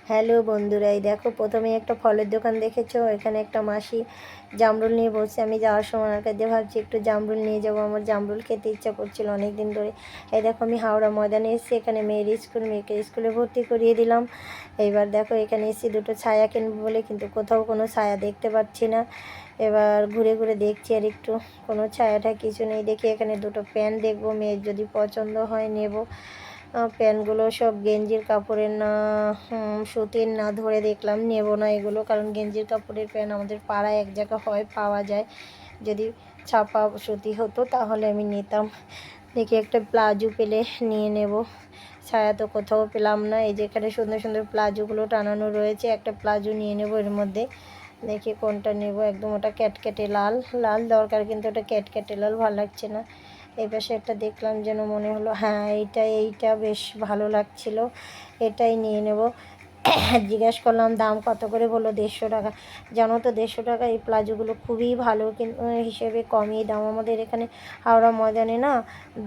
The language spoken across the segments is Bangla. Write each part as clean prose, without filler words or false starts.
হ্যালো বন্ধুরা, এই দেখো প্রথমে একটা ফলের দোকান দেখেছো, এখানে একটা মাসি জামরুল নিয়ে বসে। আমি যাওয়ার সময় ওনার কাছে ভাবছি একটু জামরুল নিয়ে যাবো, আমার জামরুল খেতে ইচ্ছা করছিল অনেক দিন ধরে। এই দেখো আমি হাওড়া ময়দানে এসেছি, এখানে মেয়েকে স্কুলে ভর্তি করিয়ে দিলাম। এইবার দেখো এখানে এসেছি দুটো ছায়া কিনবো বলে, কিন্তু কোথাও কোনো ছায়া দেখতে পাচ্ছি না। এবার ঘুরে ঘুরে দেখছি আর একটু কোনো ছায়াটা কিছু নেই। দেখি এখানে দুটো প্যান্ট দেখবো, মেয়ের যদি পছন্দ হয় নেব। প্যান্টগুলো সব গেঞ্জির কাপড়ের না সুতির না, ধরে দেখলাম নেব না এগুলো, কারণ গেঞ্জির কাপড়ের প্যান্ট আমাদের পাড়ায় এক জায়গা হয় পাওয়া যায়। যদি ছাপা সুতি হতো তাহলে আমি নিতাম। দেখি একটা প্লাজো পেলে নিয়ে নেব। ছায়া তো কোথাও পেলাম না। এই যেখানে সুন্দর সুন্দর প্লাজোগুলো টানানো রয়েছে, একটা প্লাজো নিয়ে নেব এর মধ্যে। দেখি কোনটা নেব। একদম ওটা ক্যাটকেটে লাল লাল দরকার, কিন্তু ওটা ক্যাটকেটে লাল ভালো লাগছে না। এই পাশে একটা দেখলাম, যেন মনে হলো হ্যাঁ এইটা বেশ ভালো লাগছিল, এটাই নিয়ে নেব। জিজ্ঞাসা করলাম দাম কত করে, বললো 150 টাকা। জানো তো 150 টাকা এই প্লাজোগুলো খুবই ভালো, কিন্তু হিসেবে কমই দাম। আমাদের এখানে হাওড়া ময়দানে না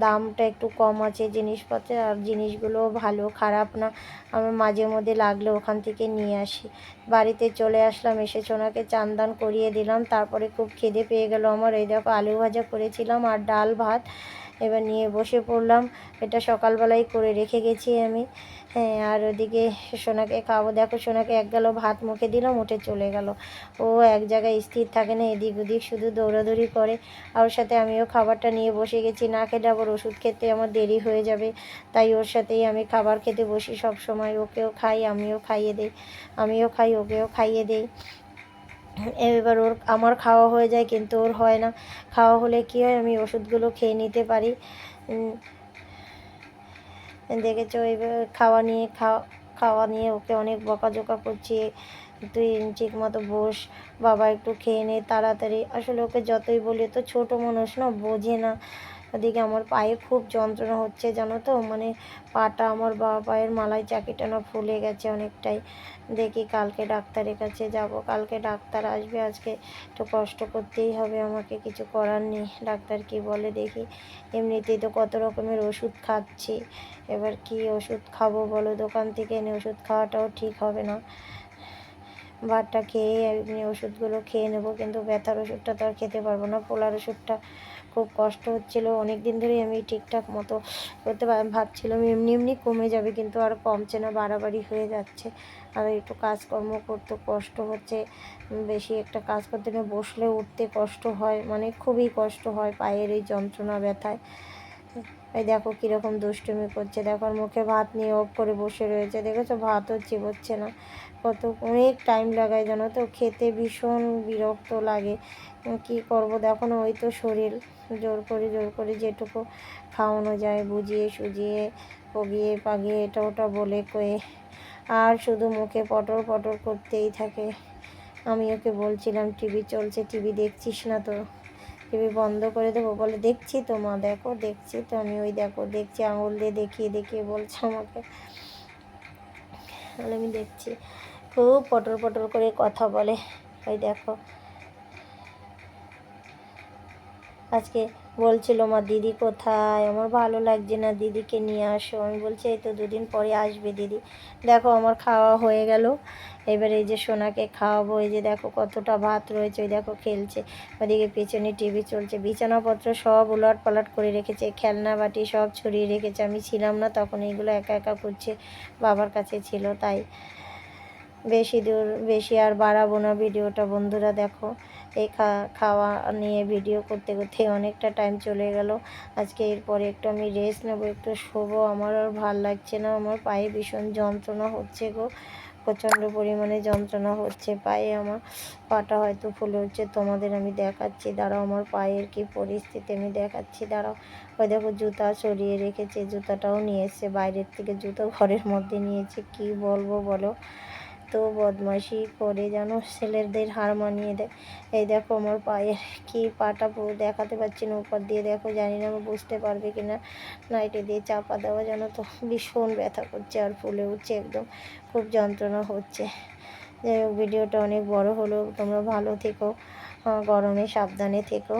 দামটা একটু কম আছে জিনিসপত্রের, আর জিনিসগুলো ভালো, খারাপ না। আমার মাঝে মধ্যে লাগলে ওখান থেকে নিয়ে আসি। বাড়িতে চলে আসলাম, এসে সোনাকে চান দান করিয়ে দিলাম। তারপরে খুব খিদে পেয়ে গেল আমার। এই দেখো আলু ভাজা করেছিলাম আর ডাল ভাত, এবার নিয়ে বসে পড়লাম। এটা সকালবেলায় করে রেখে গেছি আমি। হ্যাঁ, আর ওদিকে সোনাকে খাবো। দেখো সোনাকে এক গেল ভাত মুখে দিলাম, উঠে চলে গেল। ও এক জায়গায় স্থির থাকে না, এদিক ওদিক শুধু দৌড়াদৌড়ি করে। আর ওর সাথে আমিও খাবারটা নিয়ে বসে গেছি। না খেলে আবার ওষুধ খেতে আমার দেরি হয়ে যাবে, তাই ওর সাথেই আমি খাবার খেতে বসি সব সময়। ওকেও খাই, আমিও খাইয়ে দিই, আমিও খাই, ওকেও খাইয়ে দিই। এবার আমার খাওয়া হয়ে যায়, কিন্তু ওর হয় না। খাওয়া হলে কী হয়, আমি ওষুধগুলো খেয়ে নিতে পারি। দেখেছো এবার খাওয়া নিয়ে ওকে অনেক বকাঝকা করছি, তুই ঠিক মতো বস, বাবা একটু খেয়ে নে তাড়াতাড়ি। আসলে ওকে যতই বলি, তো ছোটো মানুষ না, বোঝে না। ওদিকে আমার পায়ে খুব যন্ত্রণা হচ্ছে জানো তো, মানে পাটা আমার বাবা পায়ের মালাই চাকিটা না ফুলে গেছে অনেকটাই। দেখি কালকে ডাক্তারের কাছে যাব, কালকে ডাক্তার আসবে। আজকে একটু কষ্ট করতেই হবে আমাকে, কিছু করার নেই। ডাক্তার কি বলে দেখি। এমনিতেই তো কত রকমের ওষুধ খাচ্ছি, এবার কি ওষুধ খাবো বলো? দোকান থেকে এনে ওষুধ খাওয়াটাও ঠিক হবে না। ভাতটা খেয়ে এমনি ওষুধগুলো খেয়ে নেবো, কিন্তু ব্যথার ওষুধটা তো আর খেতে পারবো না। পোলার ওষুধটা খুব কষ্ট হচ্ছিলো, অনেক দিন ধরেই আমি ঠিকঠাক মতো করতে ভাবছিলাম এমনি এমনি কমে যাবে, কিন্তু আর কমছে না, বাড়াবাড়ি হয়ে যাচ্ছে। আর একটু কাজকর্ম করতে কষ্ট হচ্ছে, বেশি একটা কাজ করতে না বসলে উঠতে কষ্ট হয়, মানে খুবই কষ্ট হয় পায়ের এই যন্ত্রণা ব্যথায়। এই দেখো কীরকম দুষ্টুমি করছে, দেখো মুখে ভাত নিয়ে অফ করে বসে রয়েছে। দেখেছো ভাতও চিবোচ্ছে না, অনেক টাইম লাগায় জানো তো খেতে, ভীষণ বিরক্ত লাগে। কি করব দেখো না, ওই তো শরীর, জোর করে যেটুকু খাওয়ানো যায় বুঝিয়ে সুজিয়ে পগিয়ে পাগিয়ে এটা ওটা বলে কয়ে, আর শুধু মুখে পটর পটর করতেই থাকে। আমি ওকে বলছিলাম টিভি চলছে, টিভি দেখছিস না তো? টিভি বন্ধ করে দেবো, বলে দেখছি তো মা, দেখো দেখছি তো আমি, ওই দেখো দেখছি, আঙুল দিয়ে দেখিয়ে দেখিয়ে বলছে আমাকে। তাহলে আমি দেখছি, খুব পটর পটর করে কথা বলে। ওই দেখো আজকে বলছিল মা দিদি কোথায়, আমার ভালো লাগছে না, দিদিকে নিয়ে আসো। আমি বলছি এই তো 2 দিন পরে আসবে দিদি। দেখো আমার খাওয়া হয়ে গেল, এবার এই যে সোনাকে খাওয়াবো। এই যে দেখো কতটা ভাত রয়েছে, ওই দেখো খেলছে। ওদিকে পেছনে টিভি চলছে, বিছানাপত্র সব উলট পালট করে রেখেছে, খেলনা বাটি সব ছড়িয়ে রেখেছে। আমি ছিলাম না তখন, এইগুলো একা একা করছে, বাবার কাছে ছিল তাই। বেশি আর বাড়াবো না ভিডিওটা বন্ধুরা। দেখো এই খাওয়া নিয়ে ভিডিও করতে করতে অনেকটা টাইম চলে গেল। আজকে এরপরে একটু আমি রেস্ট নেবো, একটু শোবো। আমার আর ভাল লাগছে না, আমার পায়ে ভীষণ যন্ত্রণা হচ্ছে গো, প্রচণ্ড পরিমাণে যন্ত্রণা হচ্ছে পায়ে। আমার পাটা হয়তো ফুলে হচ্ছে, তোমাদের আমি দেখাচ্ছি দাঁড়াও, আমার পায়ের কি পরিস্থিতি আমি দেখাচ্ছি দাঁড়াও। ওই দেখো জুতা সরিয়ে রেখেছে, জুতাটাও নিয়ে এসছে বাইরের থেকে, জুতো ঘরের মধ্যে নিয়েছে, কি বলবো বলো, তো বদমাইশি করে যেন ছেলেদের হার মানিয়ে দেয়। এই দেখো আমার পায়ের কি পাটা পুরো দেখাতে পারছি না, উপর দিয়ে দেখো, জানি না আমি বুঝতে পারবে কি না, নাইটে দিয়ে চাপা দেওয়া, যেন তো ভীষণ ব্যথা করছে আর ফুলে উঠছে একদম, খুব যন্ত্রণা হচ্ছে। যাই হোক ভিডিওটা অনেক বড় হলো, তোমরা ভালো থেকো, গরমে সাবধানে থেকো।